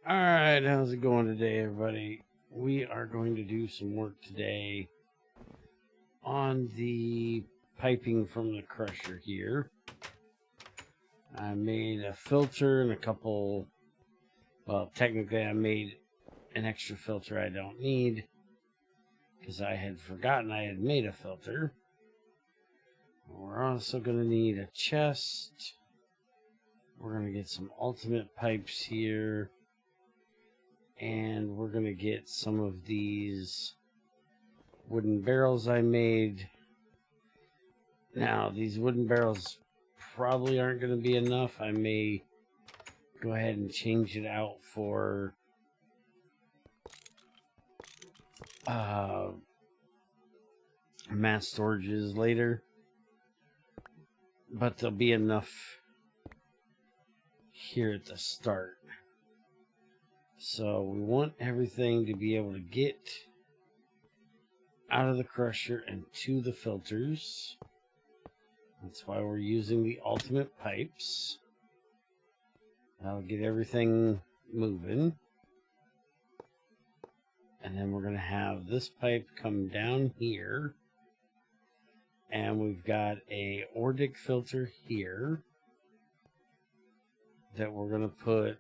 Alright, how's it going today, everybody? We are going to do some work today on the piping from the crusher here. I made a filter and a couple, well, technically I made an extra filter I don't need because I had forgotten I had made a filter. We're also going to need a chest. We're going to get some ultimate pipes here. And we're going to get some of these wooden barrels I made. Now, these wooden barrels probably aren't going to be enough. I may go ahead and change it out for mass storages later. But there'll be enough here at the start. So we want everything to be able to get out of the crusher and to the filters. That's why we're using the ultimate pipes. That'll get everything moving. And then we're going to have this pipe come down here. And we've got a Ordic filter here that we're going to put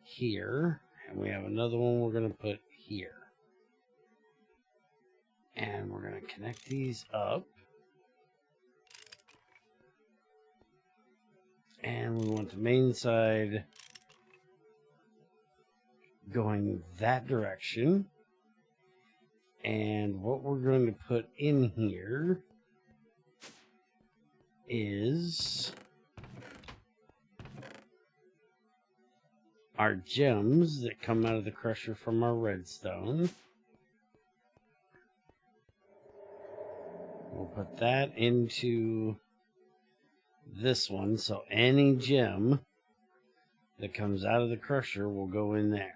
here, and we have another one we're going to put here, and we're going to connect these up, and we want the main side going that direction. And what we're going to put in here is our gems that come out of the crusher from our redstone. We'll put that into this one, so any gem that comes out of the crusher will go in there.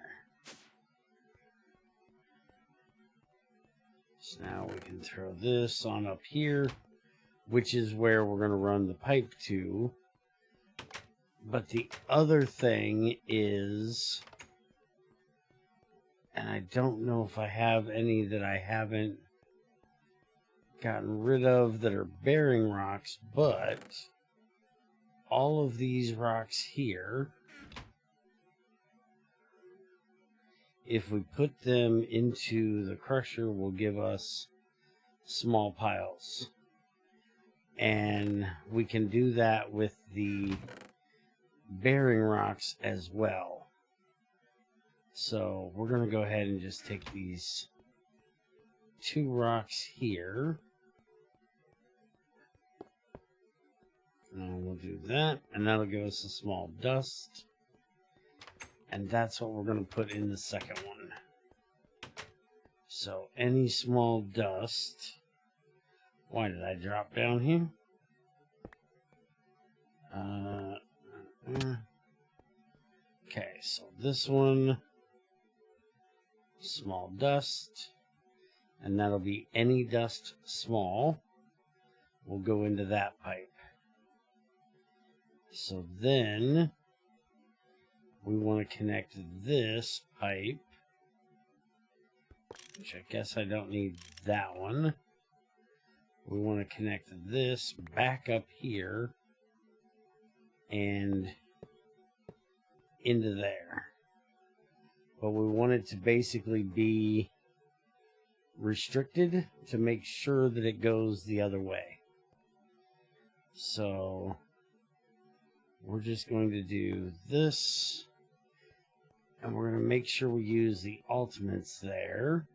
So now we can throw this on up here, which is where we're going to run the pipe to. But the other thing is, and I don't know if I have any that I haven't gotten rid of that are bearing rocks, but all of these rocks here, if we put them into the crusher, will give us small piles. And we can do that with the bearing rocks as well. So we're going to go ahead and just take these two rocks here, and we'll do that, and that'll give us a small dust, and that's what we're going to put in the second one. So any small dust. Why did I drop down here? Okay, so this one, small dust, and that'll be any dust small will go into that pipe. So then we want to connect this pipe, which I guess I don't need that one. We want to connect this back up here and into there. But we want it to basically be restricted to make sure that it goes the other way. So we're just going to do this, and we're going to make sure we use the ultimates there.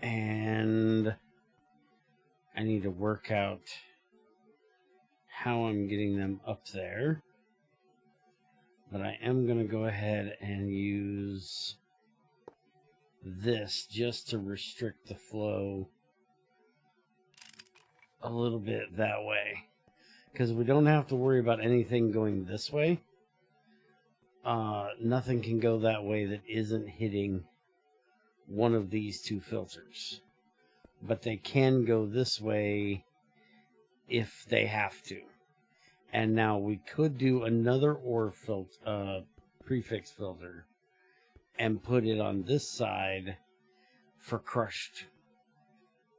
And I need to work out how I'm getting them up there. But I am going to go ahead and use this just to restrict the flow a little bit that way. Because we don't have to worry about anything going this way. Nothing can go that way that isn't hitting one of these two filters. But they can go this way if they have to. And now we could do another ore filter, prefix filter, and put it on this side for crushed.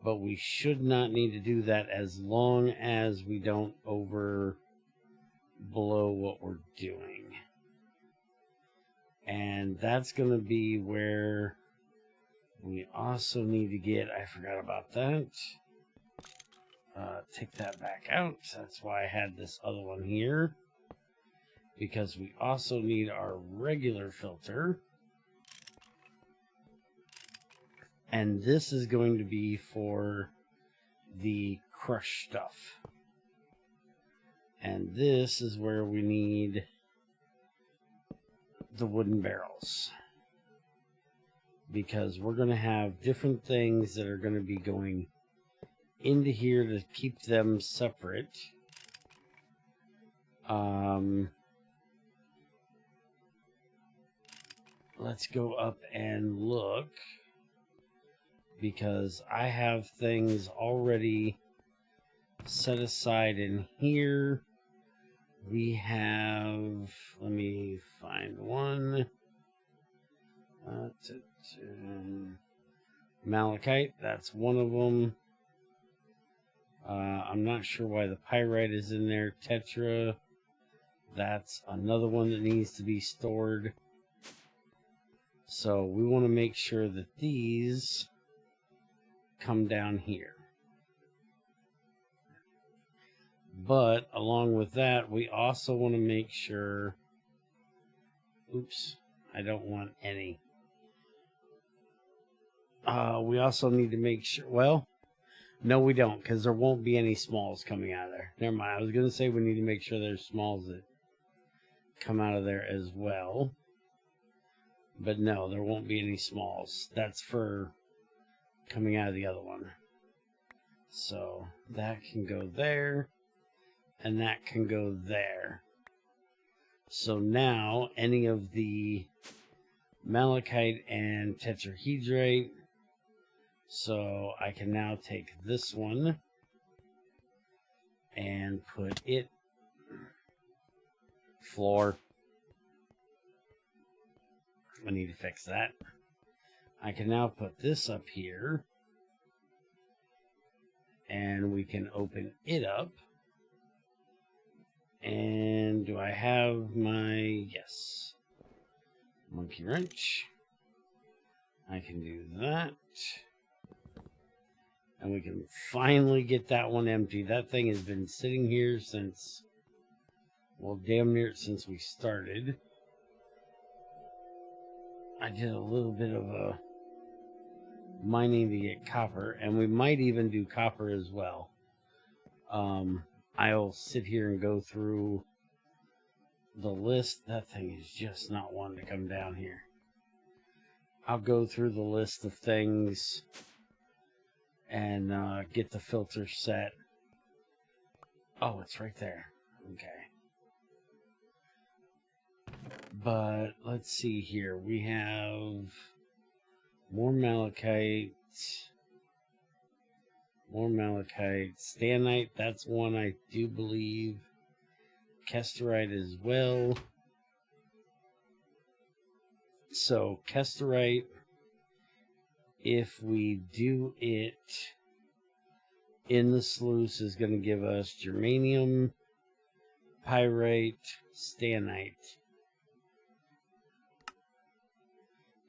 But we should not need to do that as long as we don't overblow what we're doing. And that's going to be where we also need to get, I forgot about that. Take that back out. That's why I had this other one here. Because we also need our regular filter. And this is going to be for the crushed stuff. And this is where we need the wooden barrels. Because we're going to have different things that are going to be going into here to keep them separate. Let's go up and look, because I have things already set aside in here. We have, let me find one. Malachite, that's one of them. I'm not sure why the pyrite is in there. Tetra, that's another one that needs to be stored. So we want to make sure that these come down here. But along with that, we also want to make sure, oops, I don't want any. We also need to make sure, well, no, we don't, because there won't be any smalls coming out of there. Never mind. I was going to say we need to make sure there's smalls that come out of there as well. But no, there won't be any smalls. That's for coming out of the other one. So that can go there, and that can go there. So now any of the malachite and tetrahedrite, so I can now take this one and put it floor. I need to fix that. I can now put this up here, and we can open it up. And do I have my, yes, monkey wrench? I can do that. And we can finally get that one empty. That thing has been sitting here since, well, damn near since we started. I did a little bit of a mining to get copper, and we might even do copper as well. I'll sit here and go through the list. That thing is just not wanting to come down here. I'll go through the list of things and get the filter set. Oh, it's right there. Okay. But let's see here. We have more malachite. More malachite. Stannite, that's one I do believe. Kesterite as well. So, Kesterite, if we do it in the sluice, is going to give us germanium, pyrite, stannite.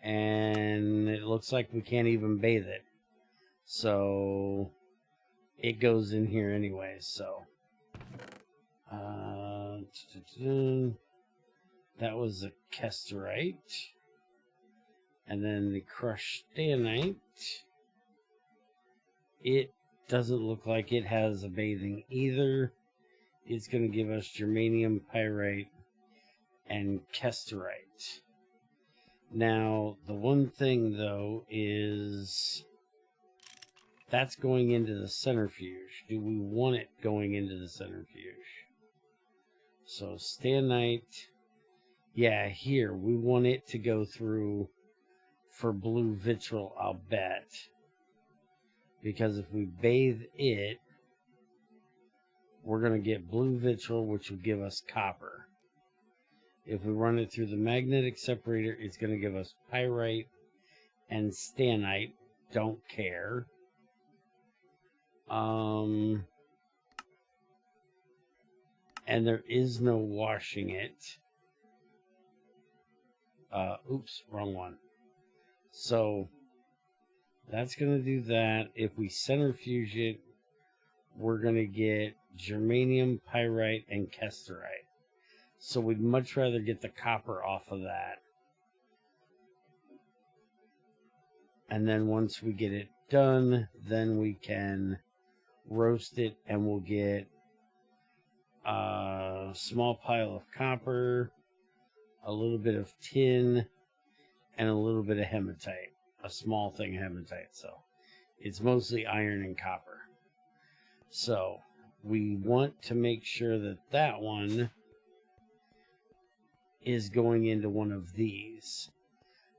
And it looks like we can't even bathe it. So it goes in here anyway. So that was a kesterite. And then the crushed stannite. It doesn't look like it has a bathing either. It's going to give us germanium, pyrite, and kesterite. Now, the one thing, though, is that's going into the centrifuge. Do we want it going into the centrifuge? So, stannite, yeah, here, we want it to go through for blue vitriol, I'll bet. Because if we bathe it, we're going to get blue vitriol, which will give us copper. If we run it through the magnetic separator, it's going to give us pyrite and stannite. Don't care. And there is no washing it. Oops, wrong one. So that's going to do that. If we centrifuge it, we're going to get germanium, pyrite, and kesterite. So we'd much rather get the copper off of that. And then once we get it done, then we can roast it, and we'll get a small pile of copper, a little bit of tin, and a little bit of hematite. A small thing of hematite. So it's mostly iron and copper. So we want to make sure that that one is going into one of these,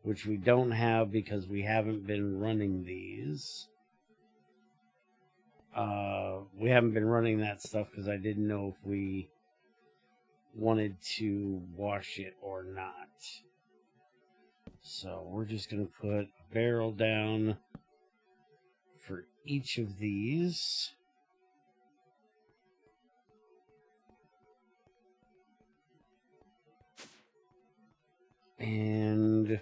which we don't have because we haven't been running these. We haven't been running that stuff because I didn't know if we wanted to wash it or not. So we're just going to put a barrel down for each of these. And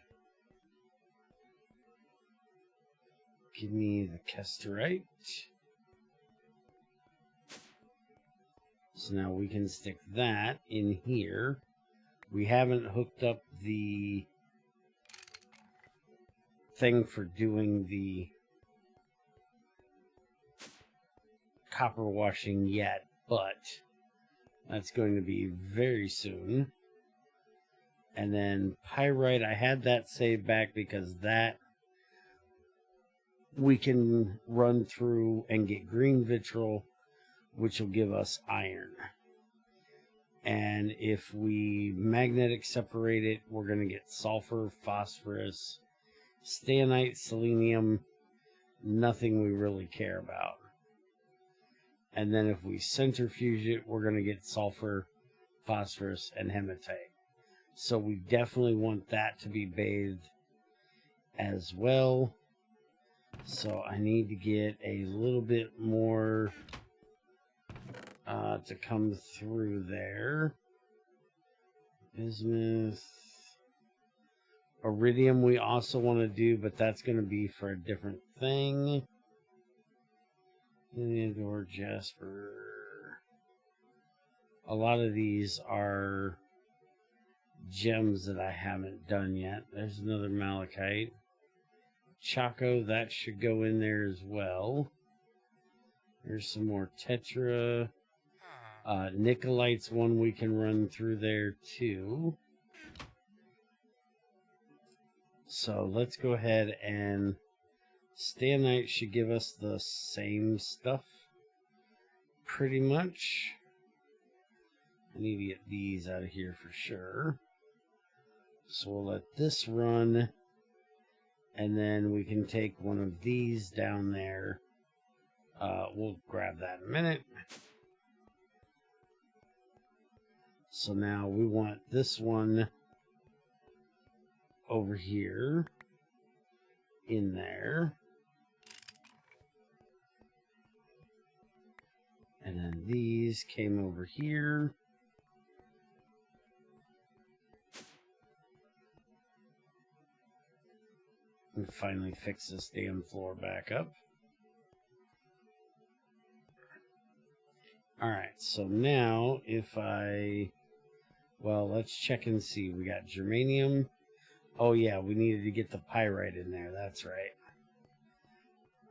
give me the kesterite. So now we can stick that in here. We haven't hooked up the thing for doing the copper washing yet, but that's going to be very soon. And then pyrite, I had that saved back because that we can run through and get green vitriol, which will give us iron. And if we magnetic separate it, we're going to get sulfur, phosphorus, stannite, selenium, nothing we really care about. And then if we centrifuge it, we're going to get sulfur, phosphorus, and hematite. So we definitely want that to be bathed as well. So I need to get a little bit more to come through there. Bismuth. Iridium we also want to do, but that's going to be for a different thing. Or jasper. A lot of these are gems that I haven't done yet. There's another malachite. Chaco, that should go in there as well. There's some more tetra. Nicolite's one we can run through there too. So let's go ahead and stannite should give us the same stuff pretty much. I need to get these out of here for sure. So we'll let this run, and then we can take one of these down there. We'll grab that in a minute. So now we want this one over here in there. And then these came over here. And finally fix this damn floor back up. Alright, so now if well, let's check and see. We got germanium. Oh yeah, we needed to get the pyrite in there. That's right.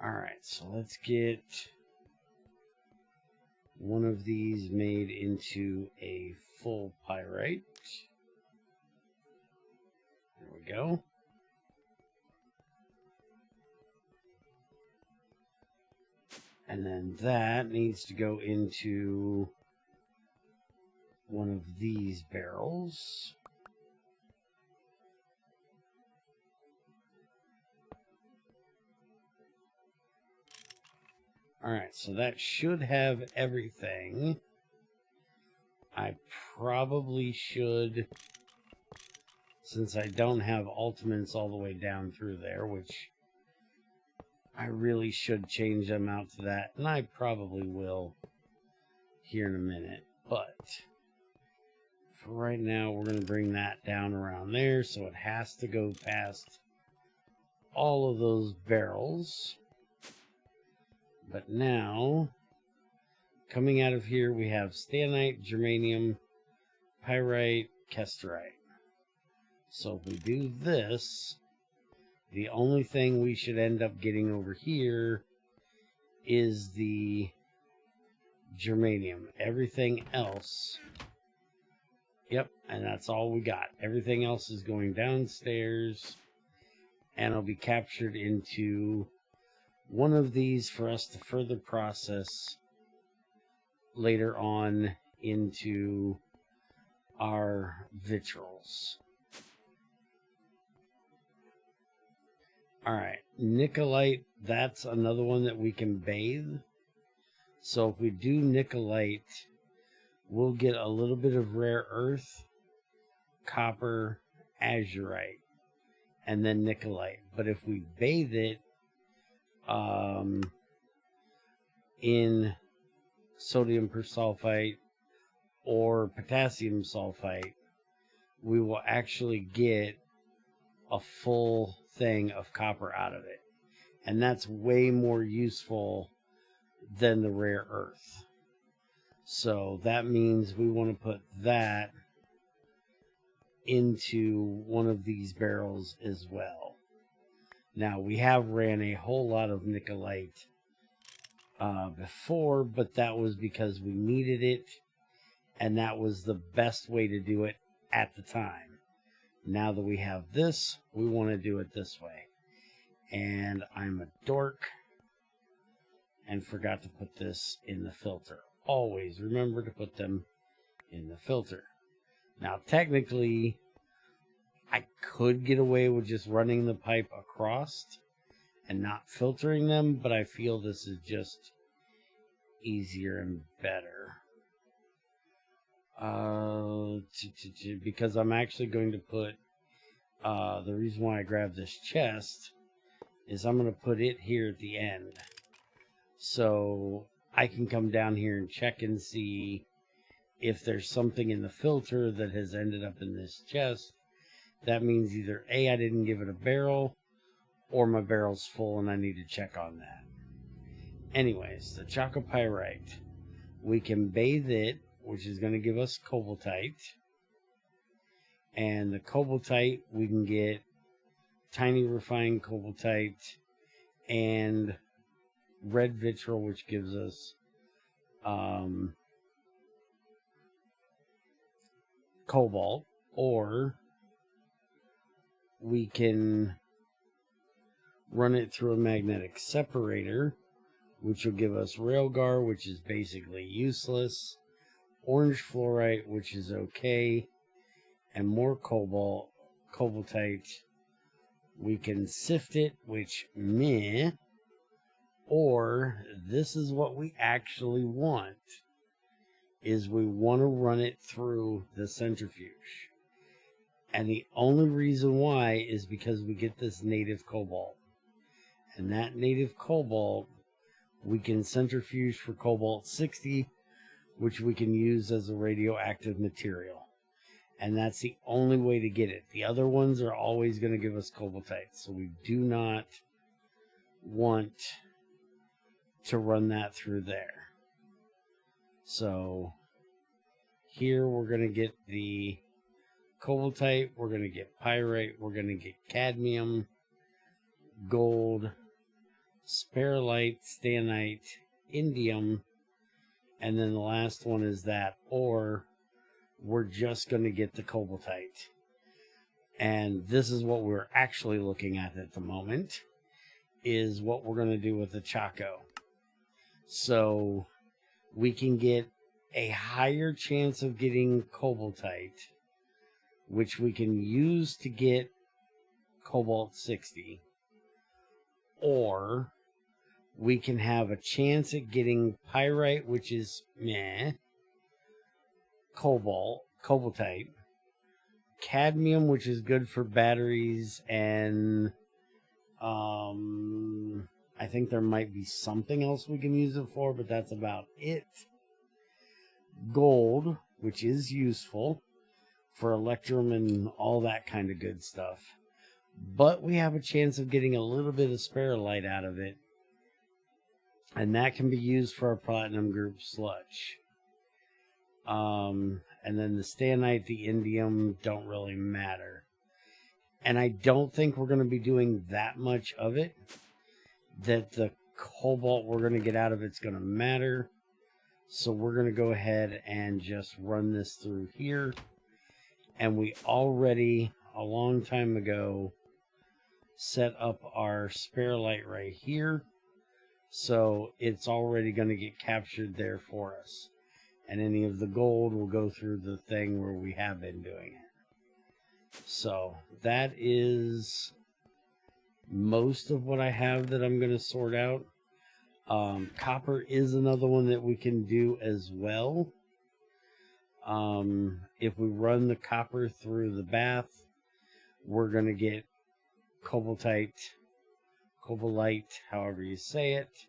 Alright, so let's get one of these made into a full pyrite. There we go. And then that needs to go into one of these barrels. Alright, so that should have everything. I probably should, since I don't have ultimates all the way down through there, which I really should change them out to that, and I probably will here in a minute. But for right now, we're going to bring that down around there, so it has to go past all of those barrels. But now, coming out of here, we have stannite, germanium, pyrite, kesterite. So if we do this, the only thing we should end up getting over here is the germanium. Everything else, yep, and that's all we got. Everything else is going downstairs, and it'll be captured into one of these for us to further process later on into our vitriols. Alright, Nicolite, that's another one that we can bathe. So if we do Nicolite, we'll get a little bit of rare earth, copper, azurite, and then Nicolite. But if we bathe it in sodium persulfite or potassium sulfite, we will actually get a full thing of copper out of it. And that's way more useful than the rare earth. So that means we want to put that into one of these barrels as well. Now, we have ran a whole lot of Nicolite before, but that was because we needed it, and that was the best way to do it at the time. Now that we have this, we want to do it this way. And I'm a dork and forgot to put this in the filter. Always remember to put them in the filter. Now, technically, I could get away with just running the pipe across and not filtering them, but I feel this is just easier and better. Because I'm actually going to put, the reason why I grabbed this chest is I'm going to put it here at the end. So I can come down here and check and see if there's something in the filter that has ended up in this chest. That means either A, I didn't give it a barrel, or my barrel's full and I need to check on that. Anyways, the chalcopyrite, we can bathe it, which is going to give us cobaltite. And the cobaltite, we can get tiny refined cobaltite and red vitriol, which gives us cobalt, or we can run it through a magnetic separator, which will give us railgar, which is basically useless, orange fluorite, which is okay, and more cobaltite. We can sift it, which meh, or this is what we actually want, is we want to run it through the centrifuge. And the only reason why is because we get this native cobalt. And that native cobalt, we can centrifuge for cobalt 60, which we can use as a radioactive material. And that's the only way to get it. The other ones are always going to give us cobaltite. So we do not want to run that through there. So here we're going to get the cobaltite, we're going to get pyrite, we're going to get cadmium, gold, sperlite, stannite, indium, and then the last one is that, or we're just going to get the cobaltite. And this is what we're actually looking at the moment, is what we're going to do with the Chaco. So we can get a higher chance of getting cobaltite, which we can use to get cobalt 60, or we can have a chance at getting pyrite, which is meh, cobaltite, cadmium, which is good for batteries, and I think there might be something else we can use it for, but that's about it. Gold, which is useful for electrum and all that kind of good stuff. But we have a chance of getting a little bit of sparolite out of it, and that can be used for our platinum group sludge. And then the stannite, the indium don't really matter. And I don't think we're going to be doing that much of it, that the cobalt we're going to get out of it's going to matter. So we're going to go ahead and just run this through here. And we already, a long time ago, set up our sparolite right here. So it's already going to get captured there for us. And any of the gold will go through the thing where we have been doing it. So that is most of what I have that I'm going to sort out. Copper is another one that we can do as well. If we run the copper through the bath, we're going to get cobaltite, however you say it.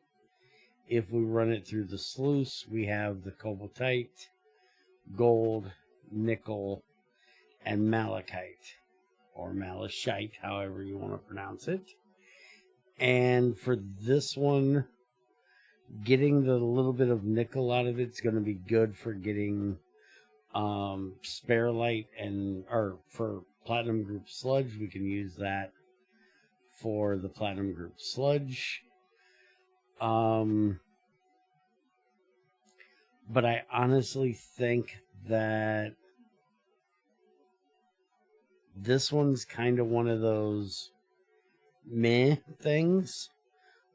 If we run it through the sluice, we have the cobaltite, gold, nickel, and malachite, or malachite, however you want to pronounce it. And for this one, getting the little bit of nickel out of it's going to be good for getting sparolite, or for platinum group sludge. We can use that for the platinum group sludge. But I honestly think that this one's kind of one of those meh things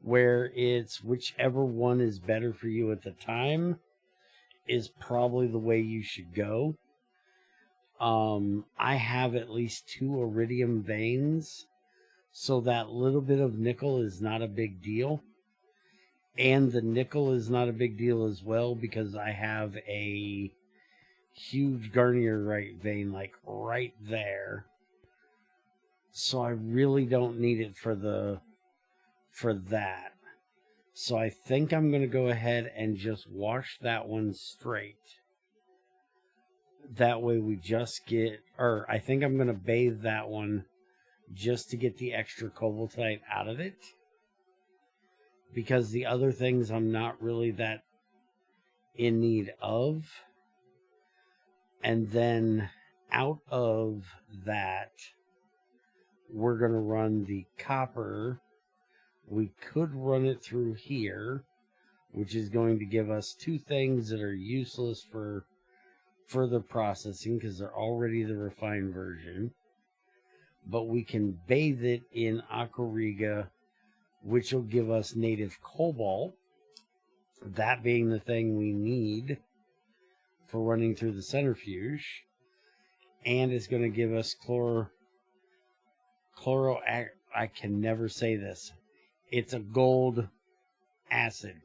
where it's whichever one is better for you at the time is probably the way you should go. I have at least 2 iridium veins, so that little bit of nickel is not a big deal. And the nickel is not a big deal as well because I have a huge garnierite vein like right there. So I really don't need it for that. So I think I'm going to go ahead and just wash that one straight. That way we just get, or I think I'm going to bathe that one just to get the extra cobaltite out of it. Because the other things I'm not really that in need of. And then out of that, we're going to run the copper. We could run it through here, which is going to give us 2 things that are useless for further processing because they're already the refined version. But we can bathe it in aquariga, which will give us native cobalt, that being the thing we need for running through the centrifuge. And it's going to give us I can never say this. It's a gold acid.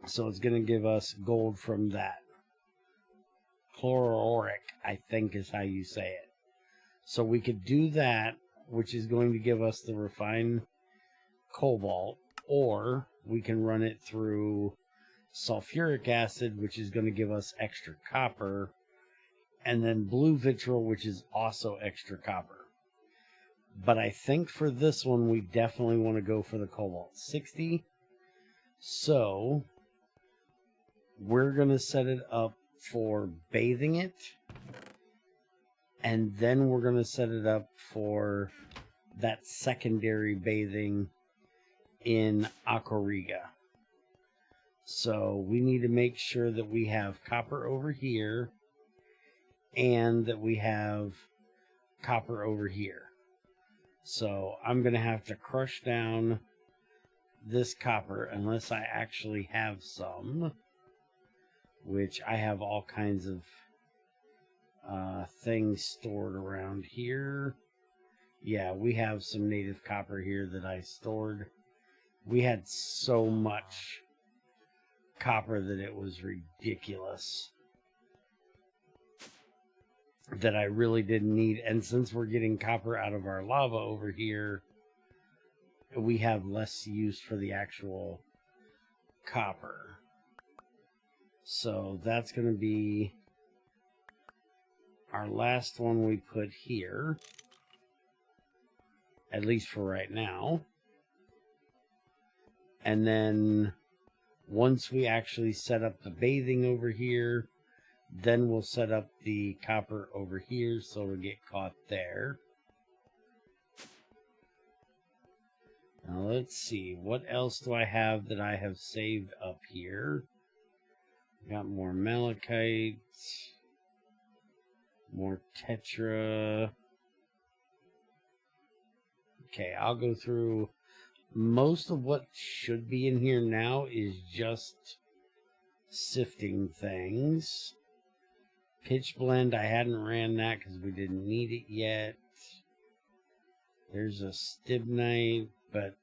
So it's going to give us gold from that. Chloroauric, I think is how you say it. So we could do that, which is going to give us the refined cobalt, or we can run it through sulfuric acid, which is going to give us extra copper, and then blue vitriol, which is also extra copper. But I think for this one, we definitely want to go for the cobalt 60. So we're going to set it up for bathing it. And then we're going to set it up for that secondary bathing in aquariga. So we need to make sure that we have copper over here and that we have copper over here. So I'm going to have to crush down this copper unless I actually have some, which I have all kinds of things stored around here. Yeah, we have some native copper here that I stored. We had so much copper that it was ridiculous, that I really didn't need. And since we're getting copper out of our lava over here, we have less use for the actual copper. So that's going to be our last one we put here, at least for right now. And then once we actually set up the bathing over here, then we'll set up the copper over here so it'll get caught there. Now let's see, what else do I have that I have saved up here? Got more malachite, more tetra. Okay, I'll go through. Most of what should be in here now is just sifting things. Pitch blend, I hadn't ran that because we didn't need it yet. There's a stibnite, but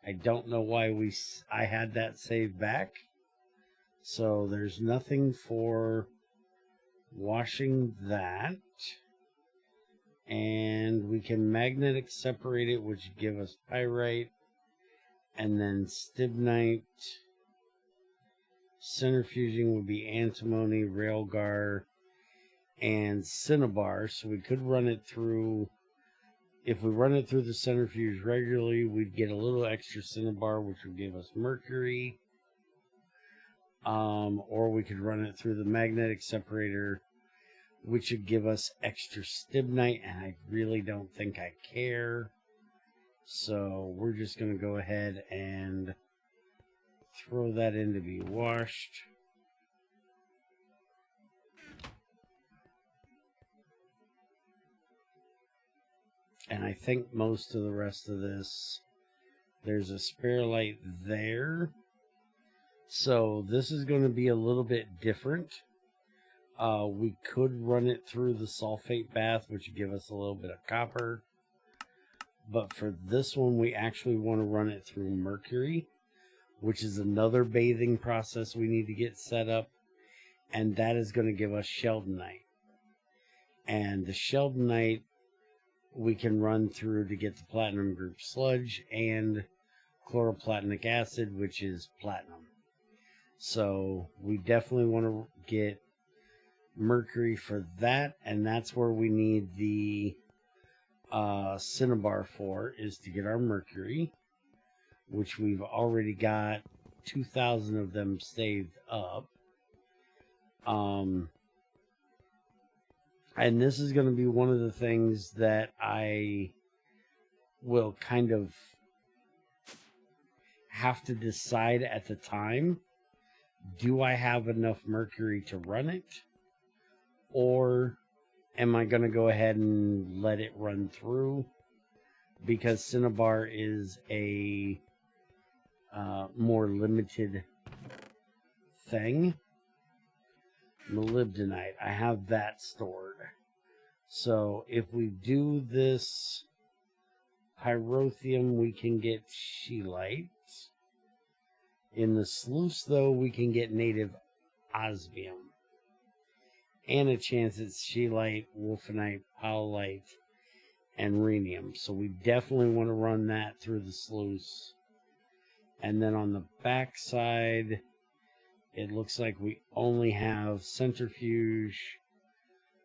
I don't know why I had that saved back. So there's nothing for washing that. And we can magnetic separate it, which would give us pyrite. And then stibnite. Centrifuging would be antimony, railgar, and cinnabar. So we could run it through. If we run it through the centrifuge regularly, we'd get a little extra cinnabar, which would give us mercury. Or we could run it through the magnetic separator, which would give us extra stibnite, and I really don't think I care. So we're just going to go ahead and throw that in to be washed. And I think most of the rest of this, there's a spare light there. So this is going to be a little bit different. We could run it through the sulfate bath, which would give us a little bit of copper. But for this one, we actually want to run it through mercury, which is another bathing process we need to get set up. And that is going to give us sheldonite. And the sheldonite we can run through to get the platinum group sludge and chloroplatinic acid, which is platinum. So we definitely want to get mercury for that, and that's where we need the cinnabar for, is to get our mercury, which we've already got 2,000 of them saved up. And this is going to be one of the things that I will kind of have to decide at the time. Do I have enough mercury to run it? Or am I going to go ahead and let it run through? Because cinnabar is a more limited thing. Molybdenite, I have that stored. So if we do this pyrotheum, we can get scheelite. In the sluice, though, we can get native osmium. And a chance it's scheelite, wolfenite, powellite, and rhenium. So we definitely want to run that through the sluice. And then on the back side, it looks like we only have centrifuge.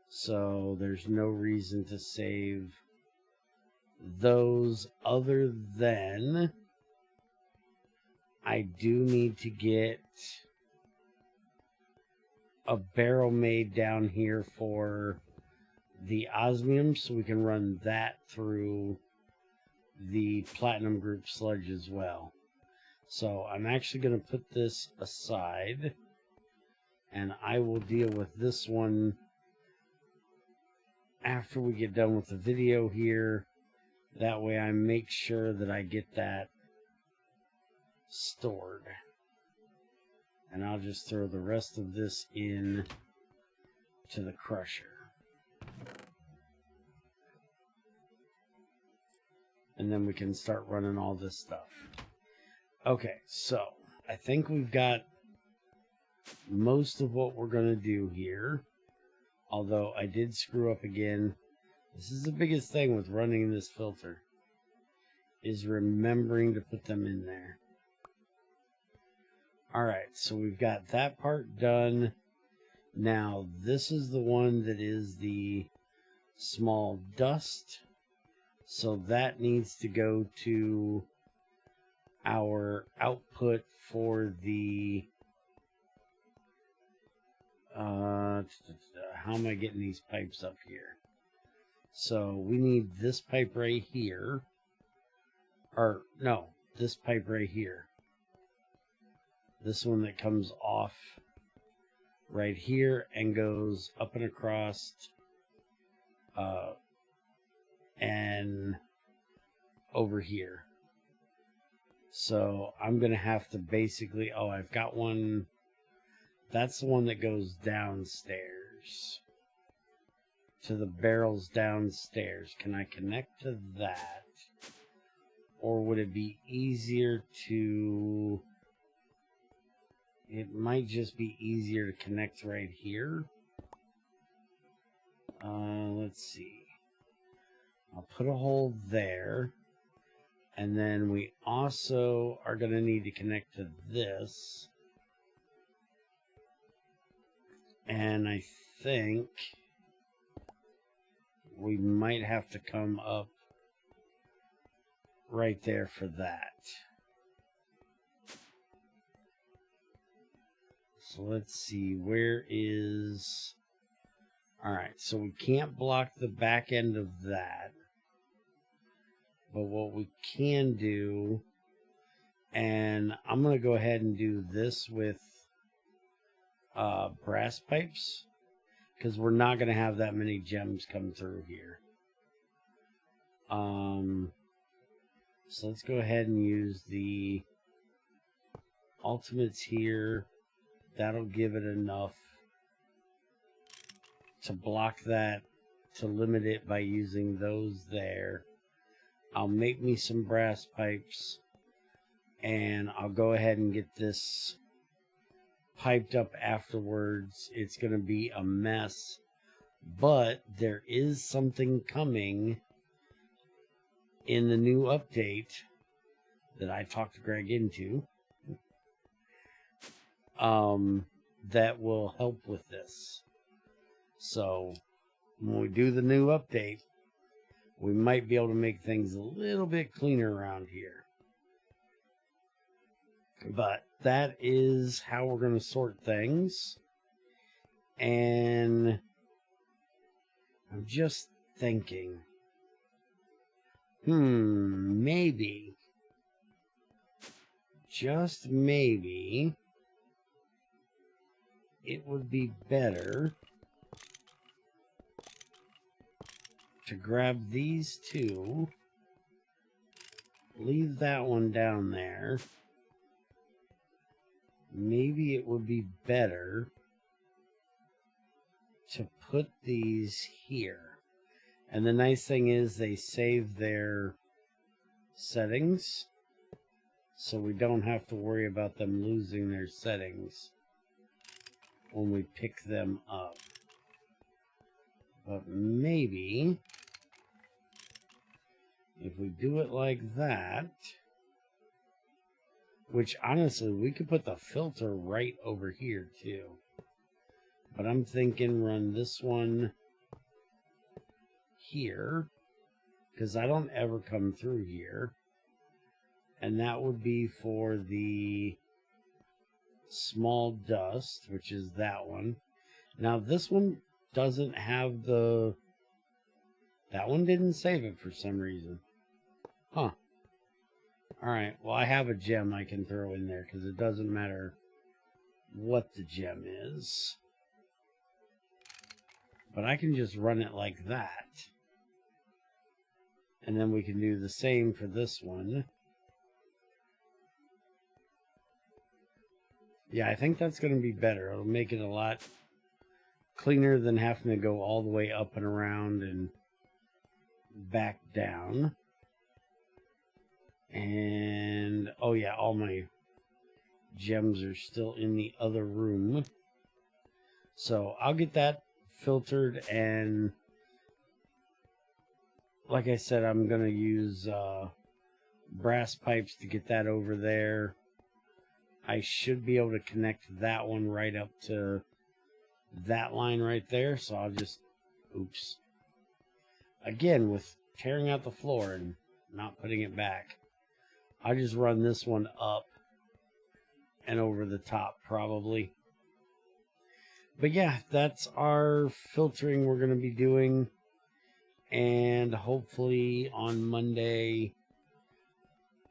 So there's no reason to save those, other than I do need to get a barrel made down here for the osmium, so we can run that through the platinum group sludge as well. So I'm actually going to put this aside, and I will deal with this one after we get done with the video here. That way I make sure that I get that stored. And I'll just throw the rest of this in to the crusher. And then we can start running all this stuff. Okay, so I think we've got most of what we're going to do here. Although I did screw up again. This is the biggest thing with running this filter, is remembering to put them in there. Alright, so we've got that part done. Now, this is the one that is the small dust. So that needs to go to our output for the... how am I getting these pipes up here? So we need this pipe right here. Or, no, this pipe right here. This one that comes off right here and goes up and across and over here. So I'm going to have to basically... Oh, I've got one... That's the one that goes downstairs to the barrels downstairs. Can I connect to that? Or would it be easier to... It might just be easier to connect right here. Let's see. I'll put a hole there. And then we also are going to need to connect to this. And I think we might have to come up right there for that. So let's see, where is... Alright, so we can't block the back end of that. But what we can do, and I'm going to go ahead and do this with brass pipes, because we're not going to have that many gems come through here. So let's go ahead and use the ultimates here. That'll give it enough to block that, to limit it by using those there. I'll make me some brass pipes, and I'll go ahead and get this piped up afterwards. It's going to be a mess, but there is something coming in the new update that I talked to Greg into that will help with this. So when we do the new update, we might be able to make things a little bit cleaner around here. But that is how we're going to sort things. And I'm just thinking, maybe, just maybe, it would be better to grab these two, leave that one down there. Maybe it would be better to put these here. And the nice thing is they save their settings, so we don't have to worry about them losing their settings when we pick them up. But maybe if we do it like that, which honestly we could put the filter right over here too, but I'm thinking run this one here, because I don't ever come through here, and that would be for the small dust, which is that one. Now this one doesn't have the... That one didn't save it for some reason. Huh. Alright, well I have a gem I can throw in there, because it doesn't matter what the gem is. But I can just run it like that. And then we can do the same for this one. Yeah, I think that's going to be better. It'll make it a lot cleaner than having to go all the way up and around and back down. And, oh yeah, all my gems are still in the other room. So I'll get that filtered, and like I said, I'm going to use brass pipes to get that over there. I should be able to connect that one right up to that line right there. So I'll just, oops. Again, with tearing out the floor and not putting it back, I'll just run this one up and over the top probably. But yeah, that's our filtering we're going to be doing. And hopefully on Monday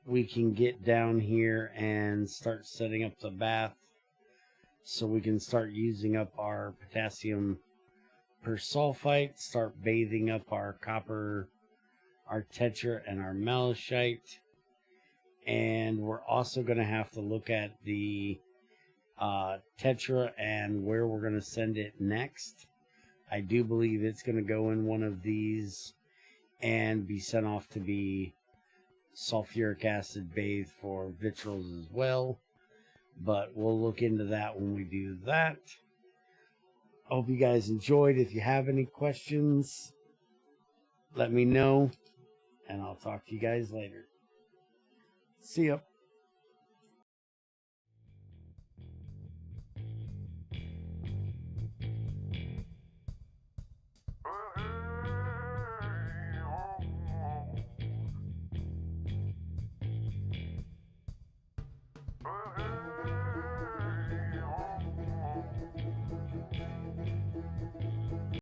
we can get down here and start setting up the bath so we can start using up our potassium persulfite, start bathing up our copper, our tetra, and our malachite. And we're also going to have to look at the tetra and where we're going to send it next. I do believe it's going to go in one of these and be sent off to be sulfuric acid bathed for vitriols as well. But we'll look into that when we do that. I hope you guys enjoyed. If you have any questions, let me know, and I'll talk to you guys later. See ya.